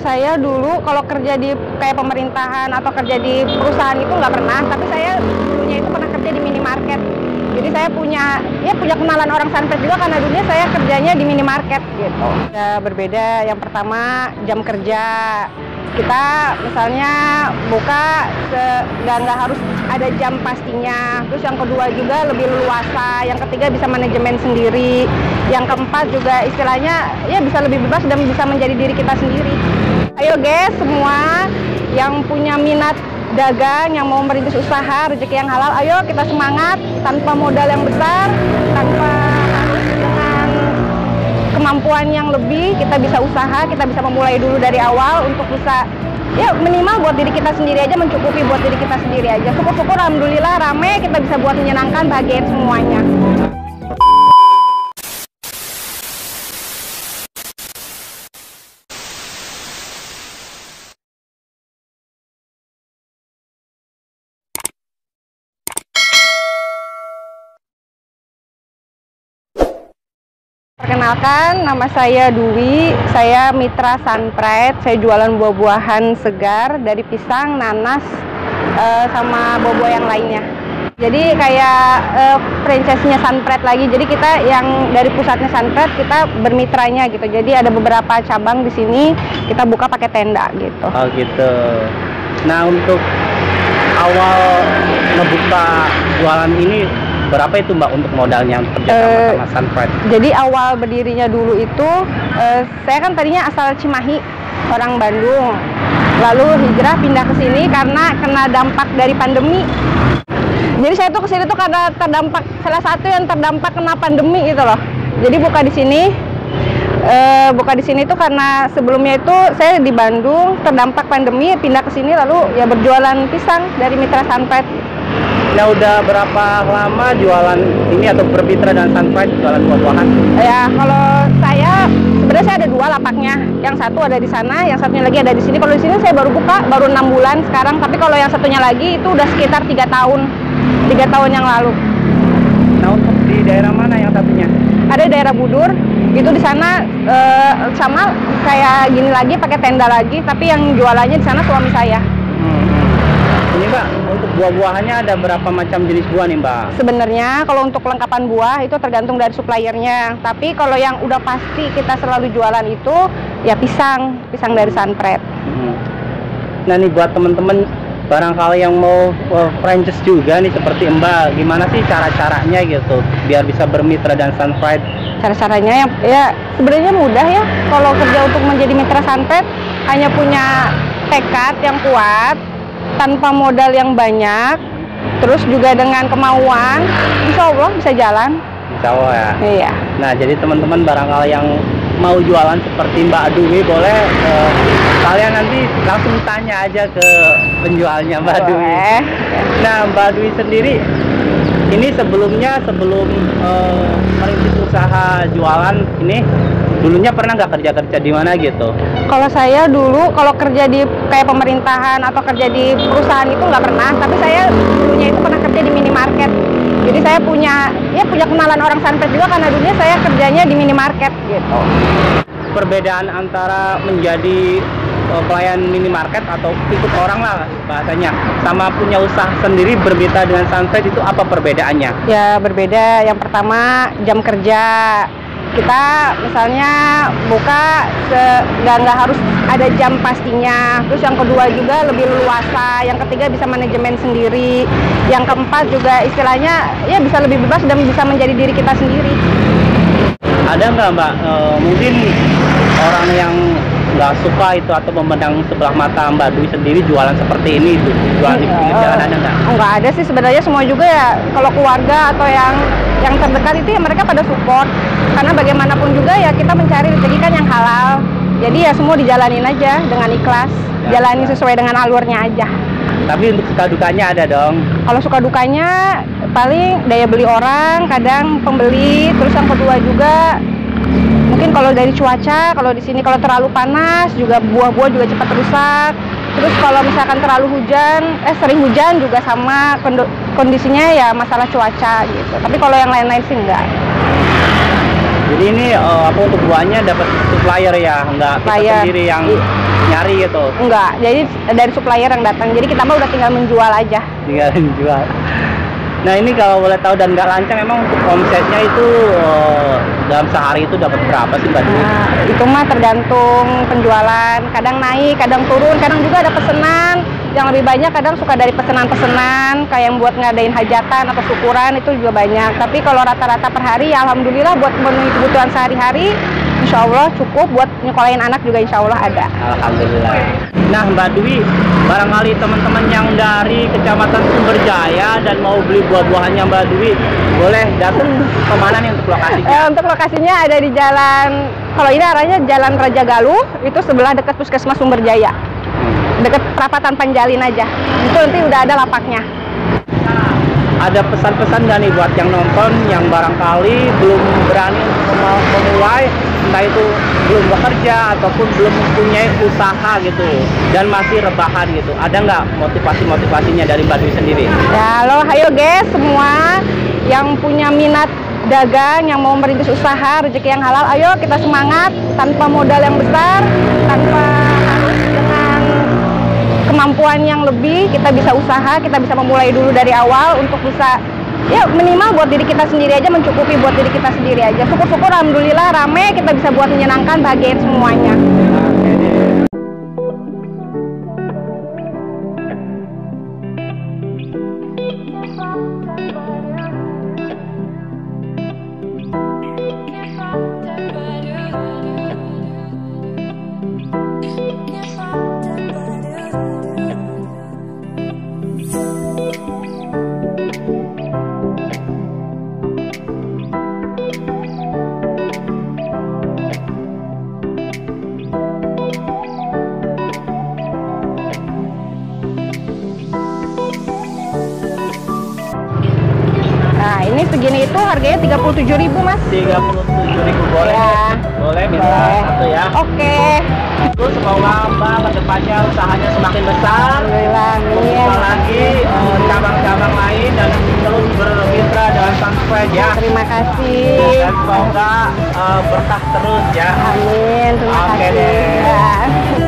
saya dulu kalau kerja di kayak pemerintahan atau kerja di perusahaan itu nggak pernah, tapi saya dulunya itu pernah kerja di minimarket. Jadi saya punya kenalan orang Sunpred juga karena dulunya saya kerjanya di minimarket gitu. Ya, berbeda. Yang pertama jam kerja. Kita misalnya buka nggak harus ada jam pastinya. Terus yang kedua juga lebih leluasa. Yang ketiga bisa manajemen sendiri. Yang keempat juga istilahnya ya bisa lebih bebas dan bisa menjadi diri kita sendiri. Ayo guys semua yang punya minat dagang, yang mau merintis usaha rezeki yang halal, ayo kita semangat tanpa modal yang besar, tanpa harus dengan kemampuan yang lebih, kita bisa usaha, kita bisa memulai dulu dari awal untuk bisa ya minimal buat diri kita sendiri aja, mencukupi buat diri kita sendiri aja. Syukur-syukur alhamdulillah rame, kita bisa buat menyenangkan, bahagiain semuanya. Perkenalkan, nama saya Dwi, saya mitra Sunpred, saya jualan buah-buahan segar dari pisang, nanas, sama buah-buah yang lainnya. Jadi kayak franchise-nya Sunpred lagi, jadi kita yang dari pusatnya Sunpred, kita bermitranya gitu. Jadi ada beberapa cabang di sini, kita buka pakai tenda gitu. Oh gitu. Nah untuk awal ngebuka jualan ini, berapa itu Mbak untuk modalnya kerja sama Sunpred? Jadi awal berdirinya dulu itu, saya kan tadinya asal Cimahi, orang Bandung. Lalu hijrah pindah ke sini karena kena dampak dari pandemi. Jadi saya tuh kesini tuh karena terdampak, salah satu yang terdampak kena pandemi gitu loh. Jadi buka di sini tuh karena sebelumnya itu saya di Bandung terdampak pandemi, pindah ke sini lalu ya berjualan pisang dari mitra Sunpred. Nah udah berapa lama jualan ini atau bermitra dengan Sunpred, jualan buah-buahan? Ya kalau saya sebenarnya saya ada dua lapaknya, yang satu ada di sana, yang satunya lagi ada di sini. Kalau di sini saya baru buka baru 6 bulan sekarang, tapi kalau yang satunya lagi itu udah sekitar 3 tahun yang lalu. Nah untuk di daerah mana yang satunya? Ada di daerah Budur, itu di sana sama kayak gini lagi pakai tenda lagi, tapi yang jualannya di sana suami saya. Ini Mbak, untuk buah-buahannya ada berapa macam jenis buah nih Mbak? Sebenarnya kalau untuk kelengkapan buah itu tergantung dari suppliernya. Tapi kalau yang udah pasti kita selalu jualan itu ya pisang dari Sunpred. Nah nih buat temen-temen barangkali yang mau franchise juga nih seperti Mbak, gimana sih cara-caranya gitu biar bisa bermitra dan Sunpred? Cara-caranya ya sebenarnya mudah ya. Kalau kerja untuk menjadi mitra Sunpred hanya punya tekad yang kuat, tanpa modal yang banyak, terus juga dengan kemauan, insya Allah bisa jalan. Insya Allah ya? Iya. Nah jadi teman-teman barangkali yang mau jualan seperti Mbak Dwi, boleh kalian nanti langsung tanya aja ke penjualnya Mbak Dwi. Nah Mbak Dwi sendiri, ini sebelum merintis usaha jualan ini, dulunya pernah nggak kerja di mana gitu? Kalau saya dulu kalau kerja di kayak pemerintahan atau kerja di perusahaan itu nggak pernah, tapi saya dulunya itu pernah kerja di minimarket. Jadi saya punya kenalan orang Sunpred juga karena dulunya saya kerjanya di minimarket gitu. Perbedaan antara menjadi pelayan minimarket atau ikut orang lah bahasanya, sama punya usaha sendiri bermitra dengan Sunpred itu apa perbedaannya? Ya berbeda. Yang pertama jam kerja. Kita misalnya buka nggak harus ada jam pastinya. Terus yang kedua juga lebih leluasa. Yang ketiga bisa manajemen sendiri. Yang keempat juga istilahnya ya bisa lebih bebas dan bisa menjadi diri kita sendiri. Ada nggak Mbak mungkin orang yang nggak suka itu atau memandang sebelah mata Mbak Dwi sendiri jualan seperti ini itu, jualan di pinggir jalan, ada nggak? Nggak ada sih sebenarnya, semua juga ya kalau keluarga atau yang terdekat itu ya mereka pada support, karena bagaimanapun juga ya kita mencari rezeki kan yang halal, jadi ya semua dijalanin aja dengan ikhlas, jalani sesuai dengan alurnya aja. Tapi untuk suka dukanya ada dong? Kalau suka dukanya paling daya beli orang, kadang pembeli, terus yang kedua juga mungkin kalau dari cuaca, kalau di sini kalau terlalu panas juga buah-buah juga cepat rusak. Terus kalau misalkan terlalu sering hujan juga sama kondisinya ya masalah cuaca gitu. Tapi kalau yang lain-lain sih enggak. Jadi ini apa untuk buahnya dapat supplier ya, nggak kita Supplier. sendiri yang nyari gitu. Enggak, jadi dari supplier yang datang. Jadi kita mah udah tinggal menjual aja. Tinggalin jual. Nah ini kalau boleh tahu dan nggak lancang, emang untuk omsetnya itu dalam sehari itu dapat berapa sih Mbak Dwi? Nah, itu mah tergantung penjualan. Kadang naik, kadang turun, kadang juga ada pesanan. Yang lebih banyak kadang suka dari pesanan-pesanan kayak yang buat ngadain hajatan atau syukuran, itu juga banyak. Tapi kalau rata-rata per hari ya alhamdulillah buat memenuhi kebutuhan sehari-hari insya Allah cukup, buat nyekolahin anak juga insya Allah ada. Alhamdulillah. Nah Mbak Dwi, barangkali teman-teman yang dari Kecamatan Sumberjaya dan mau beli buah-buahannya Mbak Dwi, boleh datang kemana nih untuk lokasinya? Untuk lokasinya ada di jalan, kalau ini arahnya Jalan Raja Galuh, itu sebelah dekat Puskesmas Sumberjaya, dekat perapatan Panjalin aja. Itu nanti udah ada lapaknya. Ada pesan-pesan nggak nih buat yang nonton yang barangkali belum berani untuk memulai, entah itu belum bekerja ataupun belum mempunyai usaha gitu dan masih rebahan gitu, ada nggak motivasinya dari Mbak Dwi sendiri? Ya lo, ayo guys semua yang punya minat dagang, yang mau merintis usaha rezeki yang halal, ayo kita semangat tanpa modal yang besar, tanpa harus dengan kemampuan yang lebih, kita bisa usaha, kita bisa memulai dulu dari awal untuk bisa ya minimal buat diri kita sendiri aja, mencukupi buat diri kita sendiri aja. Syukur-syukur alhamdulillah rame, kita bisa buat menyenangkan, bahagiain semuanya. Nah ini segini itu harganya 37.000 Mas. 37.000 boleh? Ya. Boleh minta satu ya. Oke. Itu semoga Mbak kedepannya usahanya semakin besar, Alhamdulillah, membuka amin. lagi cabang-cabang lain dan terus bermitra dengan Sunfresh ya. Terima kasih. Dan semoga berkah terus ya. Amin. Terima Oke kasih. deh. Ya.